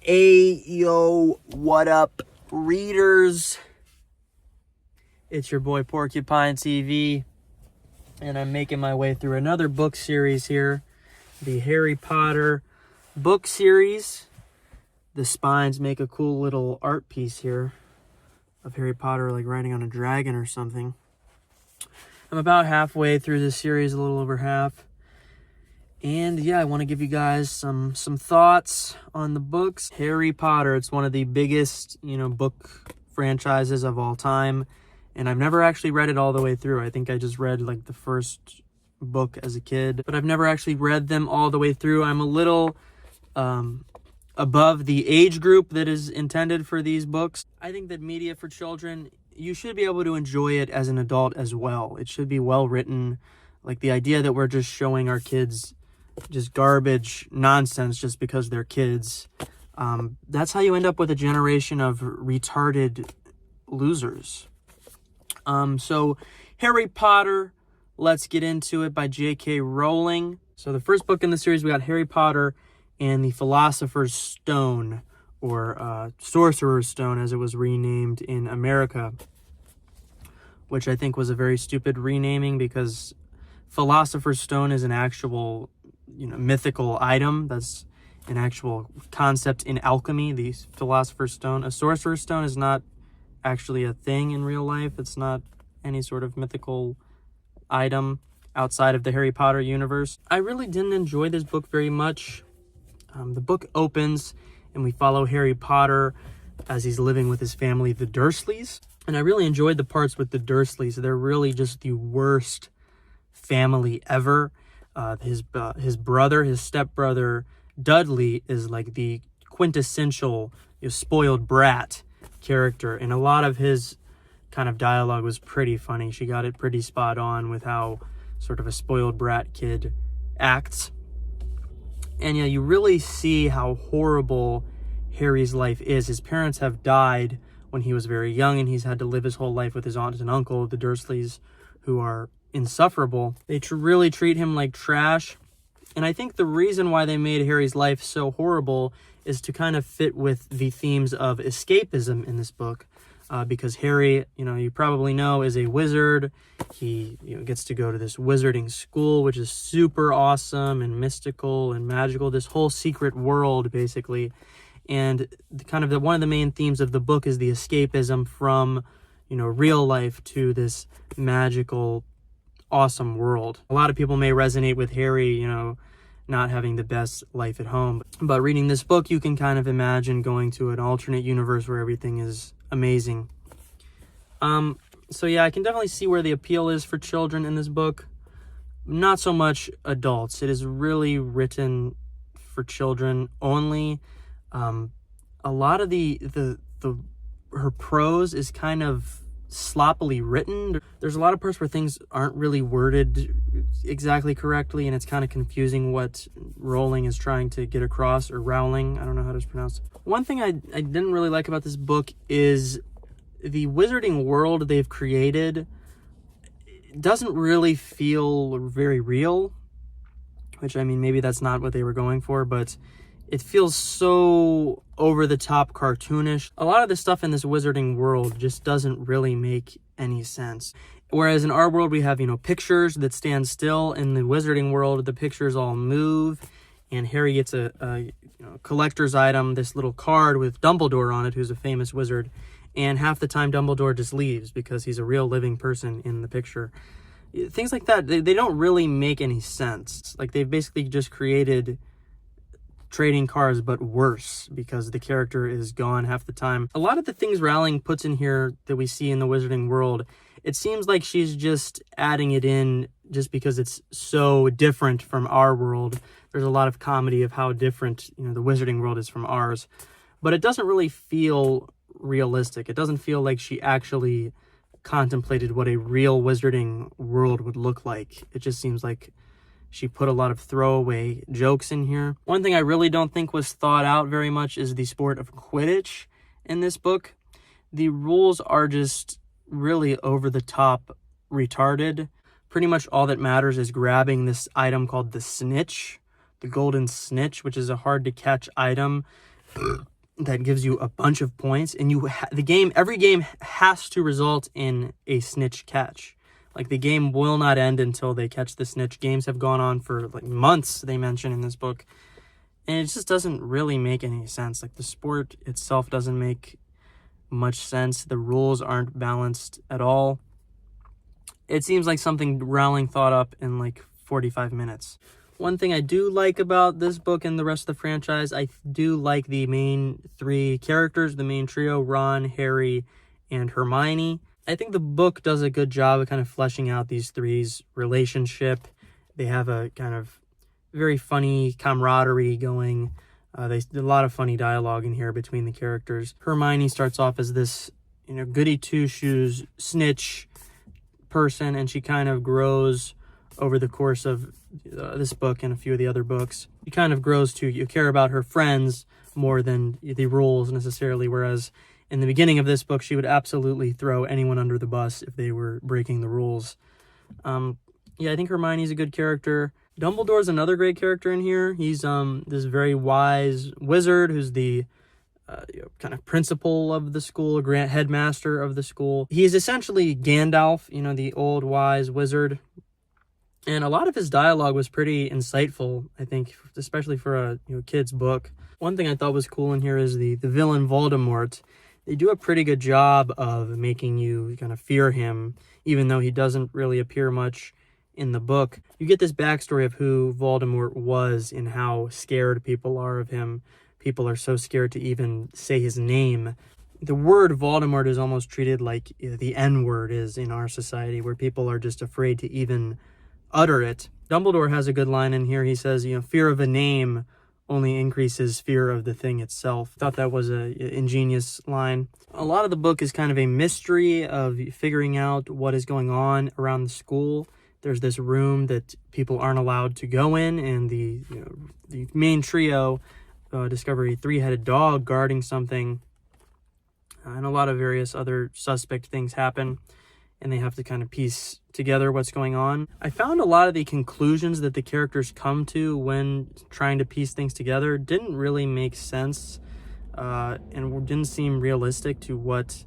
Yo, what up, readers? It's your boy Porcupine TV, and I'm making my way through another book series here, the Harry Potter book series. The spines make a cool little art piece here of Harry Potter like riding on a dragon or something. I'm about halfway through this series, a little over half. And yeah, I want to give you guys some thoughts on the books. Harry Potter, it's one of the biggest, book franchises of all time. And I've never actually read it all the way through. I think I just read like the first book as a kid, but I've never actually read them all the way through. I'm a little above the age group that is intended for these books. I think that media for children, you should be able to enjoy it as an adult as well. It should be well written. Like the idea that we're just showing our kids just garbage nonsense just because they're kids. That's how you end up with a generation of retarded losers. So Harry Potter, let's get into it, by J.K. Rowling. So the first book in the series, we got Harry Potter and the Philosopher's Stone, or Sorcerer's Stone as it was renamed in America, which I think was a very stupid renaming because Philosopher's Stone is an actual mythical item. That's an actual concept in alchemy, the Philosopher's Stone. A Sorcerer's Stone is not actually a thing in real life. It's not any sort of mythical item outside of the Harry Potter universe. I really didn't enjoy this book very much. The book opens and we follow Harry Potter as he's living with his family, the Dursleys. And I really enjoyed the parts with the Dursleys. They're really just the worst family ever. His brother, his stepbrother, Dudley, is like the quintessential spoiled brat character. And a lot of his kind of dialogue was pretty funny. She got it pretty spot on with how sort of a spoiled brat kid acts. And yeah, you really see how horrible Harry's life is. His parents have died when he was very young, and he's had to live his whole life with his aunt and uncle, the Dursleys, who are insufferable. They really treat him like trash. And I think the reason why they made Harry's life so horrible is to kind of fit with the themes of escapism in this book. Because Harry, you probably know, is a wizard. He gets to go to this wizarding school, which is super awesome and mystical and magical. This whole secret world, basically. And one of the main themes of the book is the escapism from, real life to this magical, awesome world. A lot of people may resonate with Harry, not having the best life at home. But reading this book, you can kind of imagine going to an alternate universe where everything is amazing. So yeah, I can definitely see where the appeal is for children in this book. Not so much adults. It is really written for children only. A lot of her prose is kind of sloppily written. There's a lot of parts where things aren't really worded exactly correctly, and it's kind of confusing what Rowling is trying to get across, or Rowling, I don't know how to pronounce it. One thing I didn't really like about this book is the wizarding world they've created doesn't really feel very real, which, I mean, maybe that's not what they were going for, but it feels so over-the-top cartoonish. A lot of the stuff in this wizarding world just doesn't really make any sense. Whereas in our world, we have, pictures that stand still. In the wizarding world, the pictures all move. And Harry gets a collector's item, this little card with Dumbledore on it, who's a famous wizard. And half the time, Dumbledore just leaves because he's a real living person in the picture. Things like that, they don't really make any sense. Like, they've basically just created trading cards, but worse, because the character is gone half the time. A lot of the things Rowling puts in here that we see in the wizarding world, it seems like she's just adding it in just because it's so different from our world. There's a lot of comedy of how different, the wizarding world is from ours, but it doesn't really feel realistic. It doesn't feel like she actually contemplated what a real wizarding world would look like. It just seems like she put a lot of throwaway jokes in here. One thing I really don't think was thought out very much is the sport of Quidditch in this book. The rules are just really over-the-top retarded. Pretty much all that matters is grabbing this item called the snitch, the golden snitch, which is a hard-to-catch item. that gives you a bunch of points, and every game has to result in a snitch catch. Like, the game will not end until they catch the snitch. Games have gone on for like months, they mention in this book, and it just doesn't really make any sense. Like, the sport itself doesn't make much sense. The rules aren't balanced at all. It seems like something Rowling thought up in like 45 minutes. One thing I do like about this book and the rest of the franchise, I do like the main three characters, the main trio, Ron, Harry, and Hermione. I think the book does a good job of kind of fleshing out these three's relationship. They have a kind of very funny camaraderie going. There's a lot of funny dialogue in here between the characters. Hermione starts off as this, goody two-shoes snitch person, and she kind of grows over the course of this book and a few of the other books. She kind of grows to you care about her friends more than the rules necessarily, whereas in the beginning of this book, she would absolutely throw anyone under the bus if they were breaking the rules. I think Hermione's a good character. Dumbledore's another great character in here. He's this very wise wizard who's the kind of principal of the school, headmaster of the school. He's essentially Gandalf, the old wise wizard. And a lot of his dialogue was pretty insightful, I think, especially for a kid's book. One thing I thought was cool in here is the villain Voldemort. They do a pretty good job of making you kind of fear him, even though he doesn't really appear much in the book. You get this backstory of who Voldemort was and how scared people are of him. People are so scared to even say his name. The word Voldemort is almost treated like the N-word is in our society, where people are just afraid to even utter it. Dumbledore has a good line in here. He says, fear of a name only increases fear of the thing itself. Thought that was a ingenious line. A lot of the book is kind of a mystery of figuring out what is going on around the school. There's this room that people aren't allowed to go in, and the main trio discover a three-headed dog guarding something, and a lot of various other suspect things happen, and they have to kind of piece together what's going on. I found a lot of the conclusions that the characters come to when trying to piece things together didn't really make sense, and didn't seem realistic to what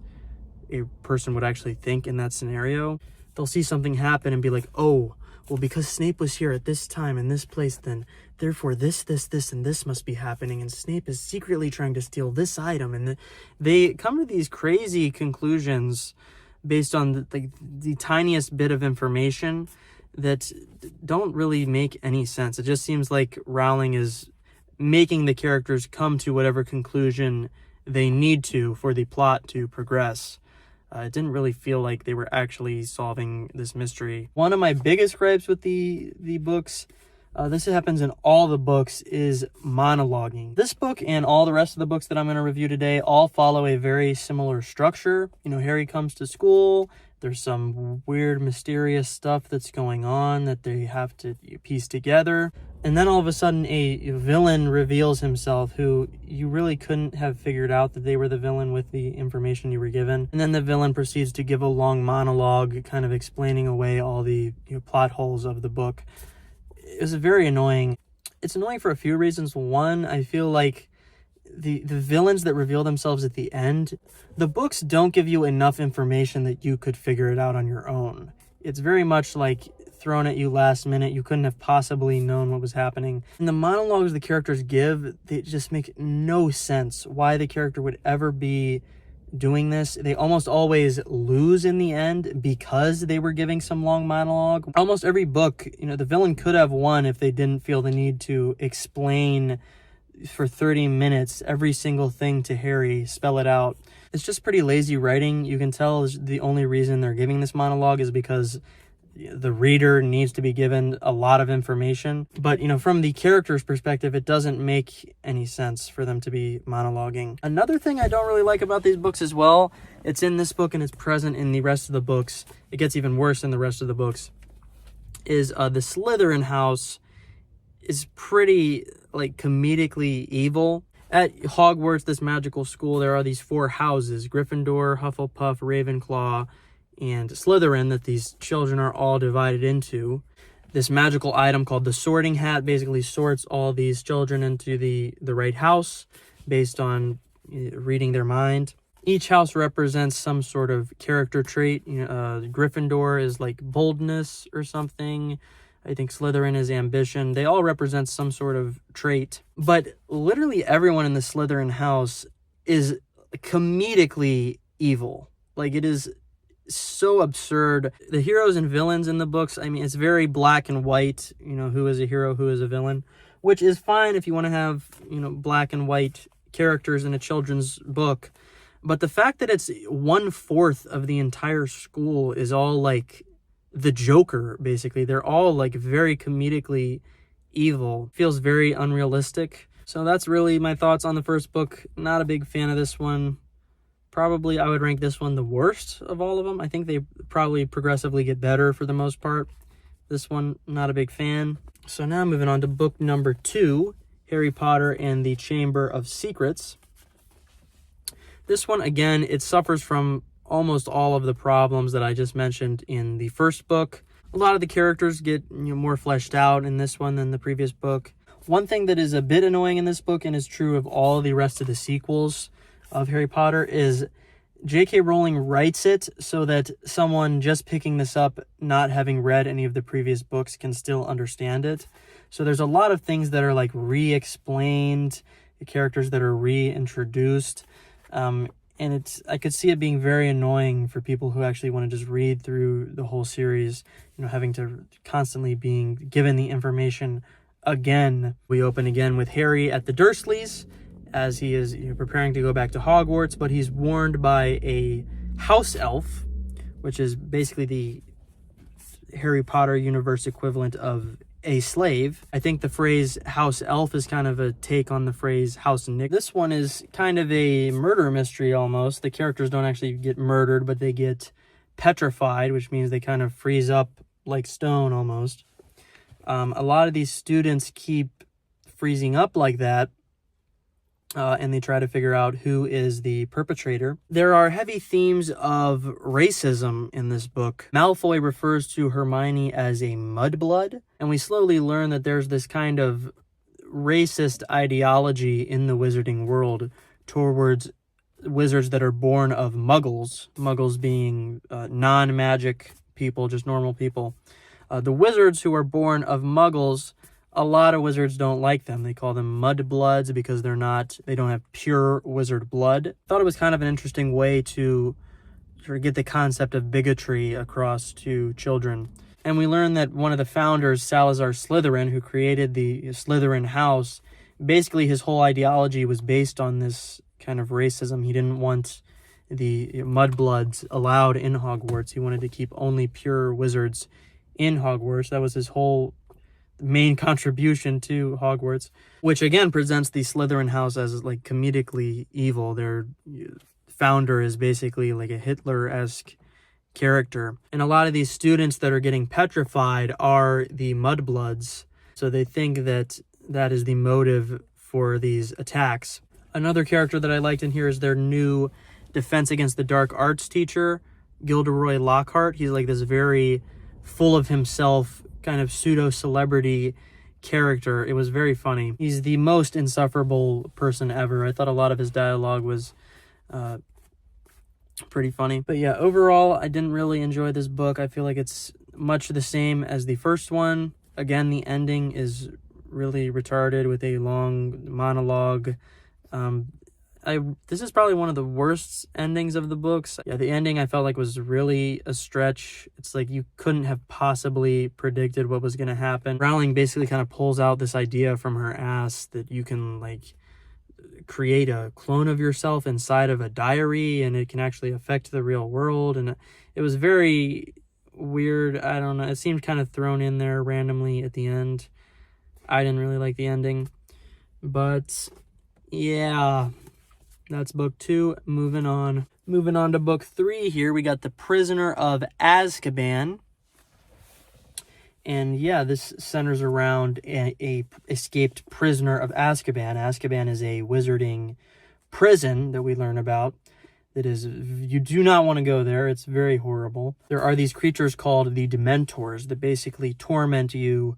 a person would actually think in that scenario. They'll see something happen and be like, oh, well, because Snape was here at this time in this place, then therefore this, and this must be happening, and Snape is secretly trying to steal this item. And they come to these crazy conclusions based on the tiniest bit of information that don't really make any sense. It just seems like Rowling is making the characters come to whatever conclusion they need to for the plot to progress. It didn't really feel like they were actually solving this mystery. One of my biggest gripes with the books, this happens in all the books, is monologuing. This book and all the rest of the books that I'm going to review today all follow a very similar structure. Harry comes to school. There's some weird, mysterious stuff that's going on that they have to piece together. And then all of a sudden, a villain reveals himself who you really couldn't have figured out that they were the villain with the information you were given. And then the villain proceeds to give a long monologue, kind of explaining away all the plot holes of the book. It was very annoying. It's annoying for a few reasons. One, I feel like the villains that reveal themselves at the end, the books don't give you enough information that you could figure it out on your own. It's very much like thrown at you last minute. You couldn't have possibly known what was happening. And the monologues the characters give, they just make no sense why the character would ever be doing this. They almost always lose in the end because they were giving some long monologue. Almost every book, the villain could have won if they didn't feel the need to explain for 30 minutes every single thing to Harry, spell it out. It's just pretty lazy writing. You can tell the only reason they're giving this monologue is because the reader needs to be given a lot of information. But, from the character's perspective, it doesn't make any sense for them to be monologuing. Another thing I don't really like about these books as well, it's in this book and it's present in the rest of the books. It gets even worse in the rest of the books, is the Slytherin house is pretty, comedically evil. At Hogwarts, this magical school, there are these 4 houses, Gryffindor, Hufflepuff, Ravenclaw, and Slytherin, that these children are all divided into. This magical item called the Sorting Hat basically sorts all these children into the right house based on reading their mind. Each house represents some sort of character trait. Gryffindor is like boldness or something. I think Slytherin is ambition. They all represent some sort of trait. But literally everyone in the Slytherin house is comedically evil. Like, it is so absurd. The heroes and villains in the books, I mean, it's very black and white, who is a hero, who is a villain, which is fine if you want to have, black and white characters in a children's book. But the fact that it's 1/4 of the entire school is all like the Joker, basically. They're all like very comedically evil. Feels very unrealistic. So that's really my thoughts on the first book. Not a big fan of this one. Probably I would rank this one the worst of all of them. I think they probably progressively get better for the most part. This one, not a big fan. So now moving on to book number 2, Harry Potter and the Chamber of Secrets. This one, again, it suffers from almost all of the problems that I just mentioned in the first book. A lot of the characters get more fleshed out in this one than the previous book. One thing that is a bit annoying in this book, and is true of all the rest of the sequels of Harry Potter, is J.K. Rowling writes it so that someone just picking this up, not having read any of the previous books, can still understand it. So there's a lot of things that are like re-explained, the characters that are reintroduced. And I could see it being very annoying for people who actually want to just read through the whole series, having to constantly being given the information again. We open again with Harry at the Dursleys as he is preparing to go back to Hogwarts, but he's warned by a house elf, which is basically the Harry Potter universe equivalent of a slave. I think the phrase house elf is kind of a take on the phrase house Nick. This one is kind of a murder mystery almost. The characters don't actually get murdered, but they get petrified, which means they kind of freeze up like stone almost. A lot of these students keep freezing up like that, and they try to figure out who is the perpetrator. There are heavy themes of racism in this book. Malfoy refers to Hermione as a mudblood, and we slowly learn that there's this kind of racist ideology in the wizarding world towards wizards that are born of muggles. Muggles being non-magic people, just normal people. The wizards who are born of muggles, a lot of wizards don't like them. They call them mudbloods because they don't have pure wizard blood. Thought it was kind of an interesting way to sort of get the concept of bigotry across to children. And we learn that one of the founders, Salazar Slytherin, who created the Slytherin house, basically his whole ideology was based on this kind of racism. He didn't want the mudbloods allowed in Hogwarts. He wanted to keep only pure wizards in Hogwarts. That was his whole main contribution to Hogwarts, which again presents the Slytherin house as like comedically evil. Their founder is basically like a Hitler-esque character. And a lot of these students that are getting petrified are the mudbloods. So they think that that is the motive for these attacks. Another character that I liked in here is their new Defense Against the Dark Arts teacher, Gilderoy Lockhart. He's like this very full of himself kind of pseudo-celebrity character. It was very funny. He's the most insufferable person ever. I thought a lot of his dialogue was pretty funny. But yeah, overall, I didn't really enjoy this book. I feel like it's much the same as the first one. Again, the ending is really retarded with a long monologue. This is probably one of the worst endings of the books. Yeah, the ending I felt like was really a stretch. It's like you couldn't have possibly predicted what was going to happen. Rowling basically kind of pulls out this idea from her ass that you can like create a clone of yourself inside of a diary and it can actually affect the real world. And it was very weird. I don't know. It seemed kind of thrown in there randomly at the end. I didn't really like the ending. But yeah, that's book 2. Moving on to book 3 here. We got The Prisoner of Azkaban. And yeah, this centers around a escaped prisoner of Azkaban. Azkaban is a wizarding prison that we learn about. That is, you do not want to go there. It's very horrible. There are these creatures called the Dementors that basically torment you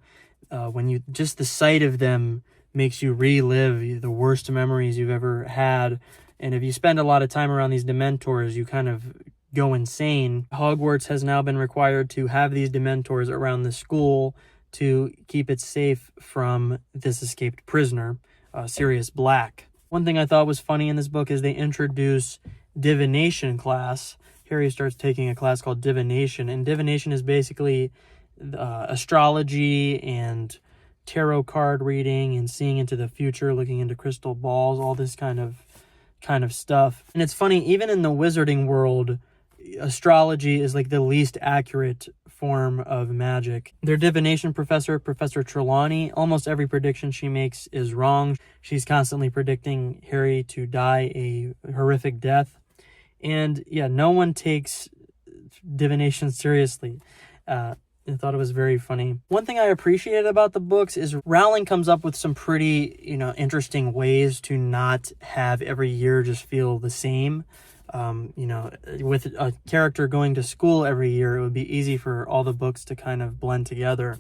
when just the sight of them makes you relive the worst memories you've ever had. And if you spend a lot of time around these Dementors, you kind of go insane. Hogwarts has now been required to have these Dementors around the school to keep it safe from this escaped prisoner, Sirius Black. One thing I thought was funny in this book is they introduce divination class. Harry starts taking a class called divination, and divination is basically astrology and tarot card reading and seeing into the future, looking into crystal balls, all this kind of stuff. And it's funny, even in the wizarding world, astrology is like the least accurate form of magic. Their divination professor, Professor Trelawney, almost every prediction she makes is wrong. She's constantly predicting Harry to die a horrific death. And yeah, no one takes divination seriously. I thought it was very funny. One thing I appreciated about the books is Rowling comes up with some pretty, interesting ways to not have every year just feel the same. With a character going to school every year, it would be easy for all the books to kind of blend together.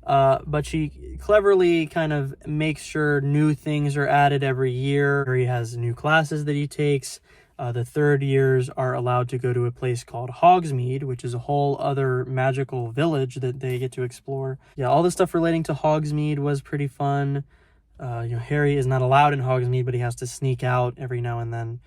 But she cleverly kind of makes sure new things are added every year. Harry has new classes that he takes. The third years are allowed to go to a place called Hogsmeade, which is a whole other magical village that they get to explore. Yeah, all the stuff relating to Hogsmeade was pretty fun. Harry is not allowed in Hogsmeade, but he has to sneak out every now and then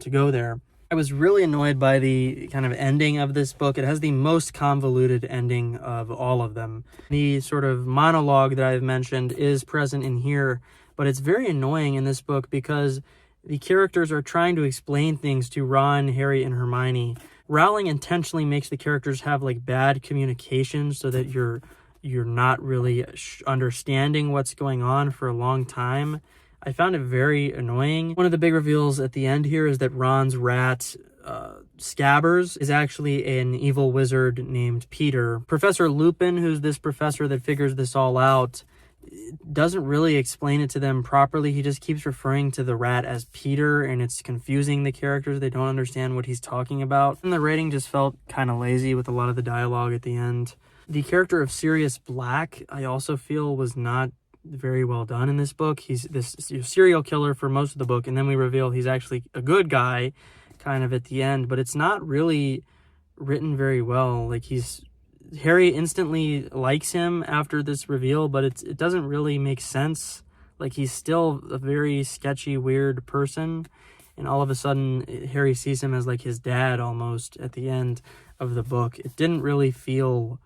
to go there. I was really annoyed by the kind of ending of this book. It has the most convoluted ending of all of them. The sort of monologue that I've mentioned is present in here, but it's very annoying in this book because the characters are trying to explain things to Ron, Harry, and Hermione. Rowling intentionally makes the characters have like bad communication so that you're not really understanding what's going on for a long time. I found it very annoying. One of the big reveals at the end here is that Ron's rat, Scabbers, is actually an evil wizard named Peter. Professor Lupin, who's this professor that figures this all out, doesn't really explain it to them properly. He just keeps referring to the rat as Peter, and it's confusing the characters. They don't understand what he's talking about. And the writing just felt kind of lazy with a lot of the dialogue at the end. The character of Sirius Black, I also feel, was not very well done in this book. He's this serial killer for most of the book, and then we reveal he's actually a good guy kind of at the end, but it's not really written very well. Like, Harry instantly likes him after this reveal, but it doesn't really make sense. Like, he's still a very sketchy, weird person, and all of a sudden Harry sees him as like his dad almost at the end of the book. It didn't really feel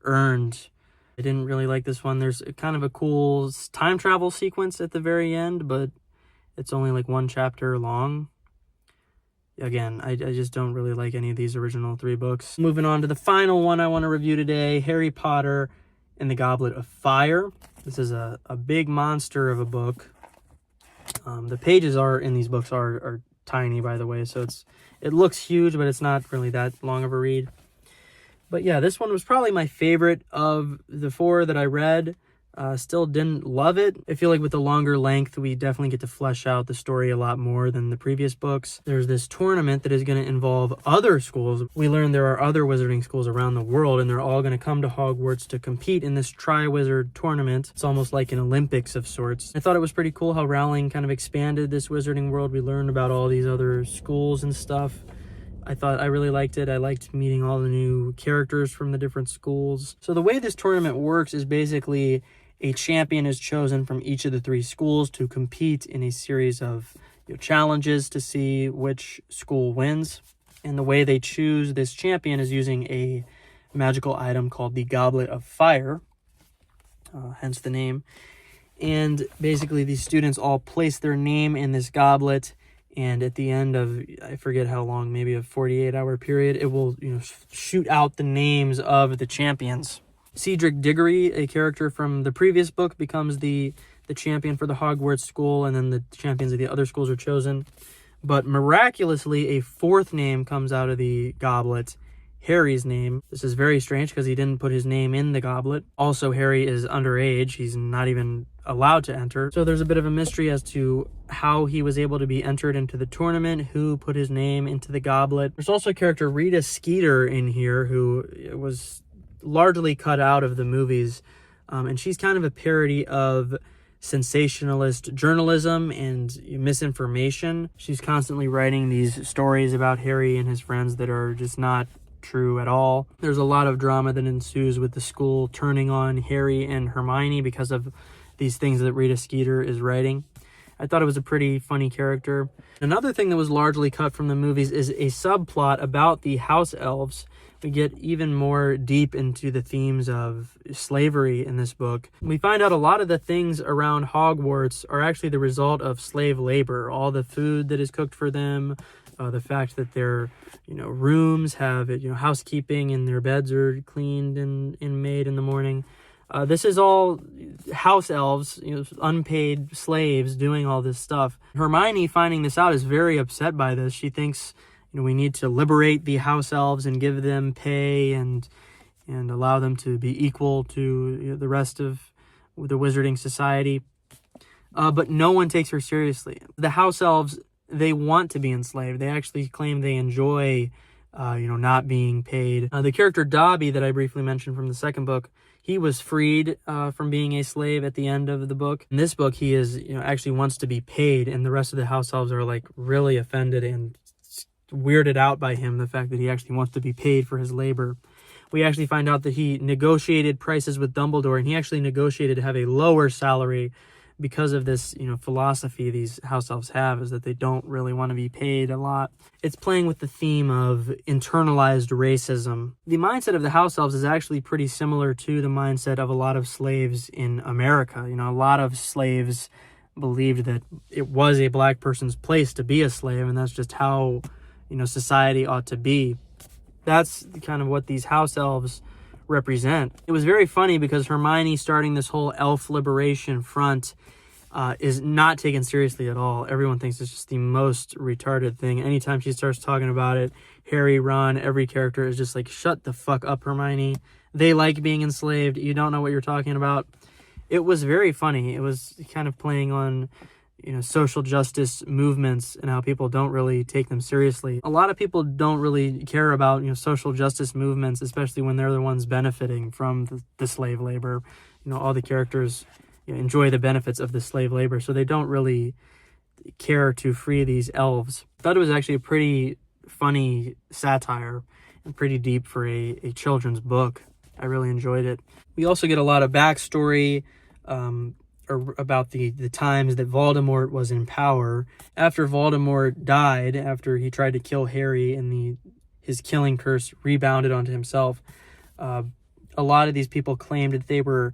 earned. I didn't really like this one. There's kind of a cool time travel sequence at the very end, but it's only like one chapter long. Again, I just don't really like any of these original three books. Moving on to the final one I want to review today, Harry Potter and the Goblet of Fire. This is a big monster of a book. The pages in these books are tiny, by the way, so it looks huge, but it's not really that long of a read. But yeah, this one was probably my favorite of the four that I read. Still didn't love it. I feel like with the longer length, we definitely get to flesh out the story a lot more than the previous books. There's this tournament that is going to involve other schools. We learn there are other wizarding schools around the world, and they're all going to come to Hogwarts to compete in this Triwizard tournament. It's almost like an Olympics of sorts. I thought it was pretty cool how Rowling kind of expanded this wizarding world. We learned about all these other schools and stuff. I really liked it. I liked meeting all the new characters from the different schools. So the way this tournament works is basically a champion is chosen from each of the three schools to compete in a series of challenges to see which school wins. And the way they choose this champion is using a magical item called the Goblet of Fire, hence the name. And basically these students all place their name in this goblet, and at the end of, I forget how long, maybe a 48-hour period, it will shoot out the names of the champions. Cedric Diggory, a character from the previous book, becomes the champion for the Hogwarts school, and then the champions of the other schools are chosen. But miraculously, a fourth name comes out of the goblet, Harry's name. This is very strange because he didn't put his name in the goblet. Also, Harry is underage. He's not even allowed to enter. So there's a bit of a mystery as to how he was able to be entered into the tournament, who put his name into the goblet. There's also a character, Rita Skeeter, in here, who was largely cut out of the movies. And she's kind of a parody of sensationalist journalism and misinformation. She's constantly writing these stories about Harry and his friends that are just not true at all. There's a lot of drama that ensues with the school turning on Harry and Hermione because of these things that Rita Skeeter is writing. I thought it was a pretty funny character. Another thing that was largely cut from the movies is a subplot about the house elves. We get even more deep into the themes of slavery in this book. We find out a lot of the things around Hogwarts are actually the result of slave labor. All the food that is cooked for them, the fact that their rooms have housekeeping and their beds are cleaned and made in the morning. This is all house elves, unpaid slaves doing all this stuff. Hermione, finding this out, is very upset by this. She thinks we need to liberate the house elves and give them pay and allow them to be equal to the rest of the wizarding society. But no one takes her seriously. The house elves, they want to be enslaved. They actually claim they enjoy, not being paid. The character Dobby that I briefly mentioned from the second book, he was freed from being a slave at the end of the book. In this book, he is, actually wants to be paid, and the rest of the house elves are like really offended and weirded out by him, the fact that he actually wants to be paid for his labor. We actually find out that he negotiated prices with Dumbledore, and he actually negotiated to have a lower salary because of this, philosophy these house elves have, is that they don't really want to be paid a lot. It's playing with the theme of internalized racism. The mindset of the house elves is actually pretty similar to the mindset of a lot of slaves in America. A lot of slaves believed that it was a black person's place to be a slave, and that's just how, society ought to be. That's kind of what these house elves represent. It was very funny because Hermione starting this whole elf liberation front is not taken seriously at all. Everyone thinks it's just the most retarded thing. Anytime she starts talking about it, Harry, Ron, every character is just like, shut the fuck up, Hermione. They like being enslaved. You don't know what you're talking about. It was very funny. It was kind of playing on social justice movements and how people don't really take them seriously. A lot of people don't really care about, social justice movements, especially when they're the ones benefiting from the slave labor. All the characters enjoy the benefits of the slave labor, so they don't really care to free these elves. I thought it was actually a pretty funny satire and pretty deep for a children's book. I really enjoyed it. We also get a lot of backstory, about the times that Voldemort was in power. After Voldemort died, after he tried to kill Harry and his killing curse rebounded onto himself, a lot of these people claimed that they were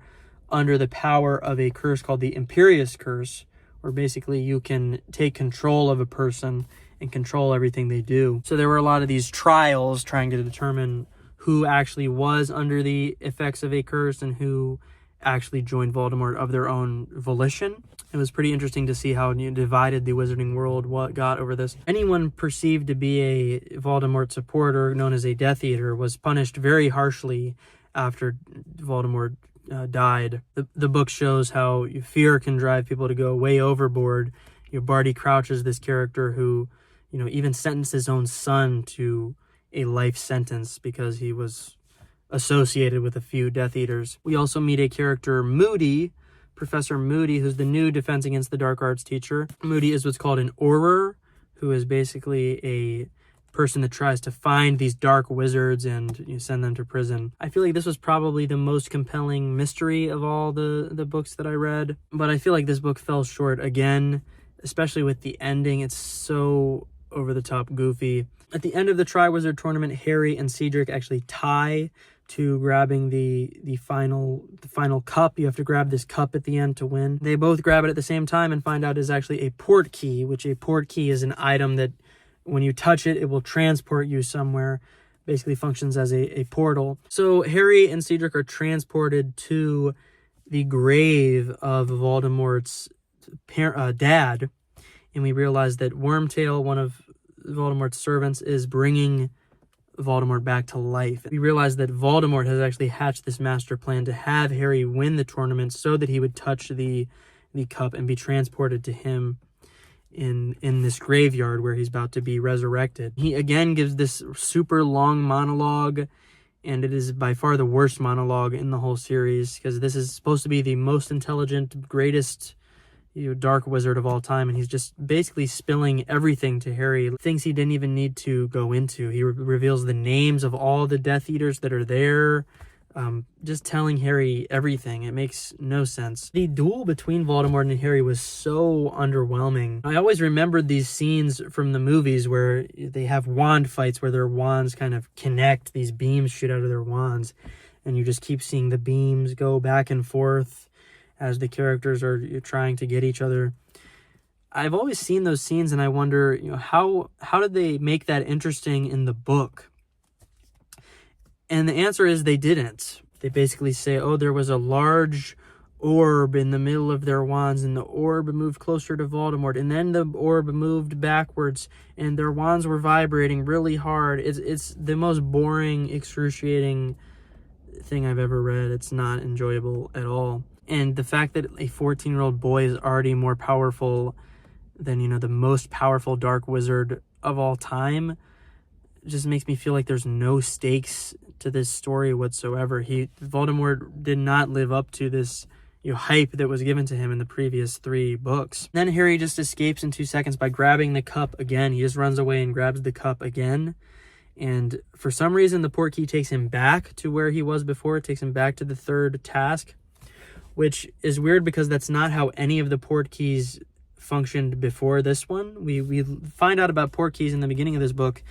under the power of a curse called the Imperius Curse, where basically you can take control of a person and control everything they do. So there were a lot of these trials trying to determine who actually was under the effects of a curse and who actually joined Voldemort of their own volition. It was pretty interesting to see how divided the wizarding world got over this. Anyone perceived to be a Voldemort supporter, known as a Death Eater, was punished very harshly after Voldemort died. The book shows how fear can drive people to go way overboard. Barty Crouch is this character who, even sentenced his own son to a life sentence because he was associated with a few Death Eaters. We also meet a character, Moody, Professor Moody, who's the new Defense Against the Dark Arts teacher. Moody is what's called an Auror, who is basically a person that tries to find these dark wizards and send them to prison. I feel like this was probably the most compelling mystery of all the books that I read, but I feel like this book fell short again, especially with the ending. It's so over-the-top goofy. At the end of the Triwizard Tournament, Harry and Cedric actually tie to grabbing the final cup. You have to grab this cup at the end to win. They both grab it at the same time and find out is actually a port key, which a port key is an item that when you touch it, it will transport you somewhere. Basically functions as a portal. So Harry and Cedric are transported to the grave of Voldemort's dad, and we realize that Wormtail, one of Voldemort's servants, is bringing Voldemort back to life. We realize that Voldemort has actually hatched this master plan to have Harry win the tournament so that he would touch the cup and be transported to him in this graveyard where he's about to be resurrected. He again gives this super long monologue, and it is by far the worst monologue in the whole series because this is supposed to be the most intelligent, greatest dark wizard of all time, and he's just basically spilling everything to Harry, things he didn't even need to go into. He reveals the names of all the Death Eaters that are there, just telling Harry everything. It makes no sense. The duel between Voldemort and Harry was so underwhelming. I always remembered these scenes from the movies where they have wand fights where their wands kind of connect, these beams shoot out of their wands, and you just keep seeing the beams go back and forth as the characters are trying to get each other. I've always seen those scenes, and I wonder, how did they make that interesting in the book? And the answer is they didn't. They basically say, oh, there was a large orb in the middle of their wands, and the orb moved closer to Voldemort, and then the orb moved backwards, and their wands were vibrating really hard. It's the most boring, excruciating thing I've ever read. It's not enjoyable at all. And the fact that a 14-year-old boy is already more powerful than, the most powerful dark wizard of all time just makes me feel like there's no stakes to this story whatsoever. Voldemort did not live up to this hype that was given to him in the previous 3 books. Then Harry just escapes in 2 seconds by grabbing the cup again. He just runs away and grabs the cup again. And for some reason, the Portkey takes him back to where he was before. It takes him back to the 3rd task, which is weird because that's not how any of the Portkeys functioned before this one. We find out about Portkeys in the beginning of this book,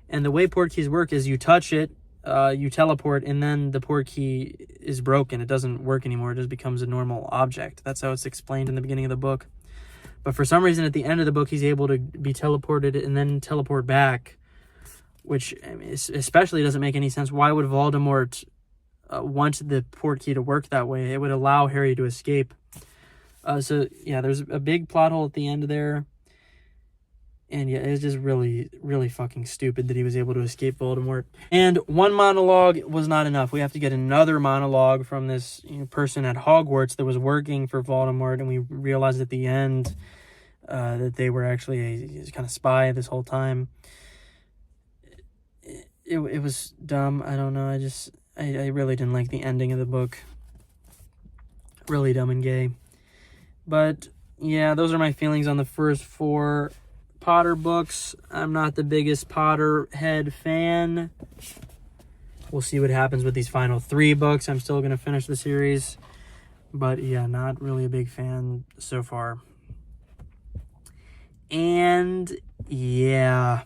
and the way Portkeys work is you touch it, you teleport, and then the Portkey is broken. It doesn't work anymore. It just becomes a normal object. That's how it's explained in the beginning of the book. But for some reason, at the end of the book, he's able to be teleported and then teleport back, which especially doesn't make any sense. Why would Voldemort want the Portkey to work that way? It would allow Harry to escape. So yeah, there's a big plot hole at the end there. And yeah, it's just really, really fucking stupid that he was able to escape Voldemort. And one monologue was not enough. We have to get another monologue from this person at Hogwarts that was working for Voldemort, and we realized at the end that they were actually a kind of spy this whole time. It was dumb. I don't know. I really didn't like the ending of the book. Really dumb and gay. But yeah, those are my feelings on the first 4 Potter books. I'm not the biggest Potterhead fan. We'll see what happens with these final 3 books. I'm still going to finish the series. But yeah, not really a big fan so far. And yeah,